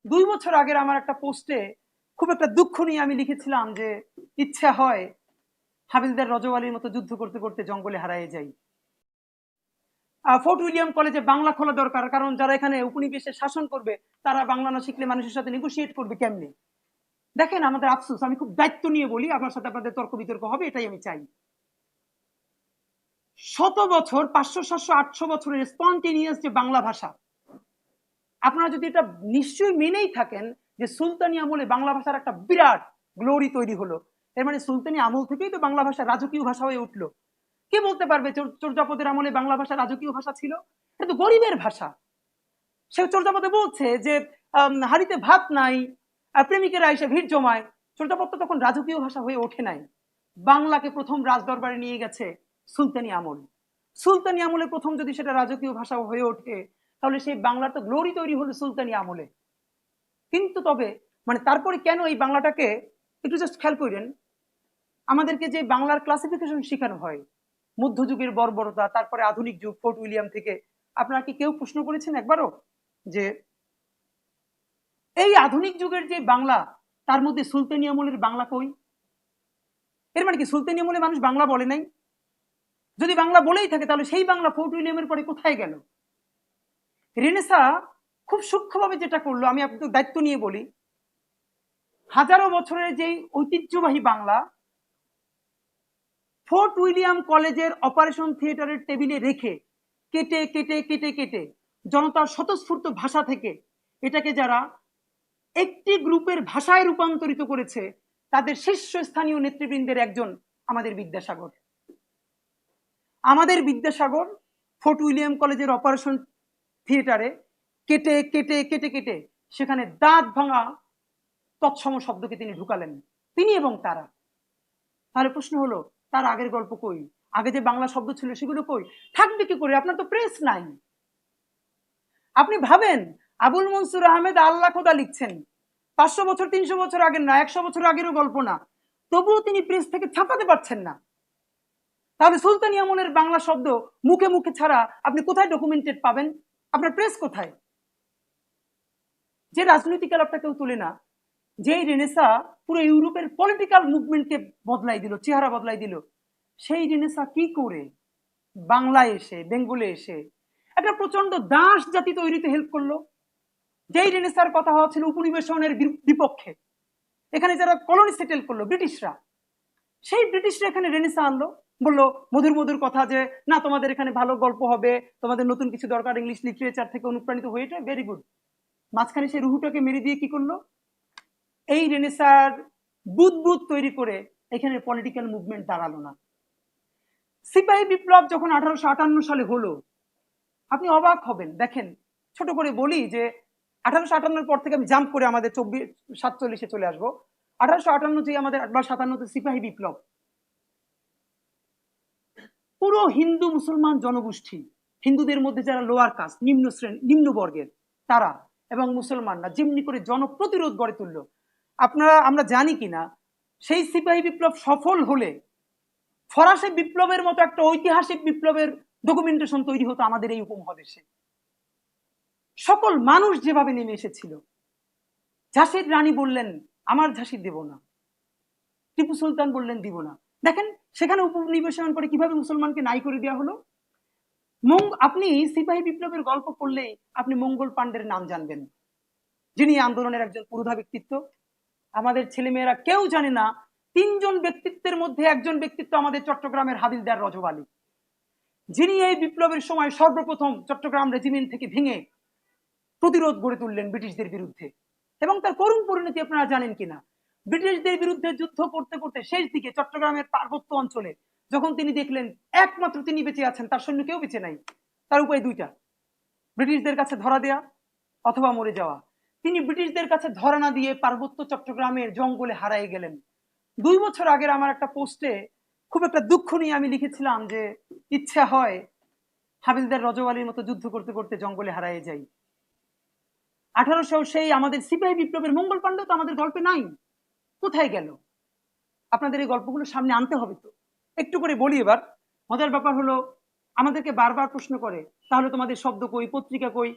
2 বছর আগের আমার একটা পোস্টে খুব একটা দুঃখ নিয়ে আমি লিখেছিলাম যে ইচ্ছা হয় হাবিলদার রজওয়ালির মতো যুদ্ধ করতে করতে জঙ্গলে হারিয়ে যাই। ফোর্ট উইলিয়াম কলেজে বাংলা খোলা দরকার, কারণ যারা এখানে উপনিবেশে শাসন করবে তারা বাংলা না শিখলে মানুষের সাথে নেগোসিয়েট করবে কেমনে। দেখেন আমাদের আফসোস, আমি খুব দায়িত্ব নিয়ে বলি, আপনার সাথে আপনাদের তর্ক বিতর্ক হবে, এটাই আমি চাই। শত বছর, 500, 700, 800 বছরের স্পন্টেনিয়াস যে বাংলা ভাষা, আপনারা যদি এটা নিশ্চয়ই মেনেই থাকেন যে সুলতানি আমলে বাংলা ভাষার একটা বিরাট গ্লোরি তৈরি হলো, এর মানে সুলতানি আমল থেকেই তো বাংলা ভাষা রাজকীয় ভাষা হয়ে উঠলো। কে বলতে পারবে চর্যাপদের আমলে বাংলা ভাষা রাজকীয় ভাষা ছিল? এটা তো গরিবের ভাষা। সে চর্যাপদে বলছে যে হাড়িতে ভাত নাই, প্রেমিকেরা এসে ভিড় জমায়। চর্যাপদ তো তখন রাজকীয় ভাষা হয়ে ওঠে নাই। বাংলাকে প্রথম রাজদরবারে নিয়ে গেছে সুলতানি আমল। সুলতানি আমলে প্রথম যদি সেটা রাজকীয় ভাষা হয়ে ওঠে, তাহলে সেই বাংলার তো গ্লোরি তৈরি হলো সুলতানি আমলে। কিন্তু তবে মানে তারপরে কেন এই বাংলাটাকে একটু জাস্ট খেয়াল করেন, আমাদেরকে যে বাংলার ক্লাসিফিকেশন শেখানো হয়, মধ্যযুগের বর্বরতা, তারপরে আধুনিক যুগ, ফোর্ট উইলিয়াম থেকে, আপনারা কি কেউ প্রশ্ন করেছেন একবারও যে এই আধুনিক যুগের যে বাংলা, তার মধ্যে সুলতানি আমলের বাংলা কই? এর মানে কি সুলতানি আমলে মানুষ বাংলা বলে নাই? যদি বাংলা বলেই থাকে, তাহলে সেই বাংলা ফোর্ট উইলিয়ামের পরে কোথায় গেল? রেনেসা খুব সূক্ষ্মভাবে যেটা করলো, আমি আপনাদের দায়িত্ব নিয়ে বলি, হাজারো বছরের যে ঐতিহ্যবাহী বাংলা ফোর্ট উইলিয়াম কলেজের অপারেশন থিয়েটারের টেবিলে রেখে কেটে কেটে কেটে কেটে জনতার স্বতঃস্ফূর্ত ভাষা থেকে এটাকে যারা একটি গ্রুপের ভাষায় রূপান্তরিত করেছে, তাদের শীর্ষস্থানীয় নেতৃবৃন্দের একজন আমাদের বিদ্যাসাগর। আমাদের বিদ্যাসাগর ফোর্ট উইলিয়াম কলেজের অপারেশন থিয়েটারে কেটে কেটে কেটে কেটে সেখানে দাঁত ভাঙা তৎসম শব্দকে তিনি ঢুকালেন, তিনি এবং তারা। তাহলে প্রশ্ন হলো, তার আগের গল্প কই? আগে যে বাংলা শব্দ ছিল সেগুলো কই? থাকবে কি করে? আপনার তো প্রেস নাই। আপনি ভাবেন, আবুল মনসুর আহমেদ আল্লাহ খোদা লিখছেন, 500 বছর 300 বছর আগের না, 100 বছর আগেরও গল্প না, তবুও তিনি প্রেস থেকে ছাপাতে পারছেন না। তাহলে সুলতানি আমলের বাংলা শব্দ মুখে মুখে ছাড়া আপনি কোথায় ডকুমেন্টেড পাবেন? আপনার প্রেস কোথায়? যে রাজনৈতিক আলাপটা কেউ তুলে না, যে রেনেসা পুরো ইউরোপের পলিটিক্যাল মুভমেন্টকে বদলাই দিল, চেহারা বদলাই দিল, সেই রেনেসা কি করে বাংলায় এসে, বেঙ্গলে এসে একটা প্রচন্ড দাস জাতি তৈরিতে হেল্প করলো? যেই রেনেসার কথা হওয়া ছিল উপনিবেশনের বিপক্ষে, এখানে যারা কলোনি সেটেল করলো ব্রিটিশরা, সেই ব্রিটিশরা এখানে রেনেসা আনলো, বললো মধুর মধুর কথা যে না, তোমাদের এখানে ভালো গল্প হবে, তোমাদের নতুন কিছু দরকার, ইংলিশ লিটারেচার থেকে অনুপ্রাণিত হয়ে, এটা ভেরি গুড। মাঝখানে সেই রুহুটাকে মেরে দিয়ে কি করলো? এই রেনেসার বুদবুদ তৈরি করে এখানে পলিটিক্যাল মুভমেন্ট দাঁড়ালো না। সিপাহী বিপ্লব যখন 1858 সালে হলো, আপনি অবাক হবেন। দেখেন, ছোট করে বলি যে 1858 পর থেকে আমি জাম্প করে আমাদের 47 চলে আসবো। 1858 যে আমাদের বা 57 সিপাহী বিপ্লব, পুরো হিন্দু মুসলমান জনগোষ্ঠী, হিন্দুদের মধ্যে যারা লোয়ার কাস্ট, নিম্ন শ্রেণী, নিম্ন বর্গের, তারা এবং মুসলমানরা যেমনি করে জনপ্রতিরোধ গড়ে তুললো। আমরা জানি কিনা, সেই সিপাহী বিপ্লব সফল হলে ফরাসি বিপ্লবের মতো একটা ঐতিহাসিক বিপ্লবের ডকুমেন্টেশন তৈরি হতো আমাদের এই উপমহাদেশে। সকল মানুষ যেভাবে নেমে এসেছিল, ঝাঁসির রানী বললেন আমার ঝাঁসি দেব না, টিপু সুলতান বললেন দিব না। দেখেন সেখানে উপনিবেশন করে কিভাবে মুসলমানকে নাই করে দেওয়া হলো। আপনি সিপাহী বিপ্লবের গল্প করলেই আপনি মঙ্গল পাণ্ডের নাম জানবেন, যিনি আন্দোলনের একজন পুরোধা ব্যক্তিত্ব। আমাদের ছেলেমেয়েরা কেউ জানে না, 3জন ব্যক্তিত্বের মধ্যে একজন ব্যক্তিত্ব আমাদের চট্টগ্রামের হাবিলদার রজওয়ালি, যিনি এই বিপ্লবের সময় সর্বপ্রথম চট্টগ্রাম রেজিমেন্ট থেকে ভেঙে প্রতিরোধ গড়ে তুললেন ব্রিটিশদের বিরুদ্ধে। এবং তার করুণ পরিণতি আপনারা জানেন কিনা, ব্রিটিশদের বিরুদ্ধে যুদ্ধ করতে করতে শেষ দিকে চট্টগ্রামের পার্বত্য অঞ্চলে যখন তিনি দেখলেন একমাত্র তিনি বেঁচে আছেন, তার সৈন্য কেউ বেঁচে নাই, তার উপায় দুইটা, ব্রিটিশদের কাছে ধরা দেয়া অথবা মরে যাওয়া। তিনি ব্রিটিশদের কাছে ধরা না দিয়ে পার্বত্য চট্টগ্রামের জঙ্গলে হারাই গেলেন। 2 বছর আগের আমার একটা পোস্টে খুব একটা দুঃখ নিয়ে আমি লিখেছিলাম যে ইচ্ছা হয় হাবিলদার রজওয়ালির মতো যুদ্ধ করতে করতে জঙ্গলে হারাই যাই। 1800 সেই আমাদের সিপাহী বিপ্লবের মঙ্গল পাণ্ডে তো আমাদের গল্পে নাই, কোথায় গেল? আপনাদের এই গল্পগুলো সামনে আনতে হবে তো। একটু করে বলি এবার। মজার ব্যাপার হলো, আমাদেরকে বারবার প্রশ্ন করে তাহলে তোমাদের শব্দ কই, পত্রিকা কই?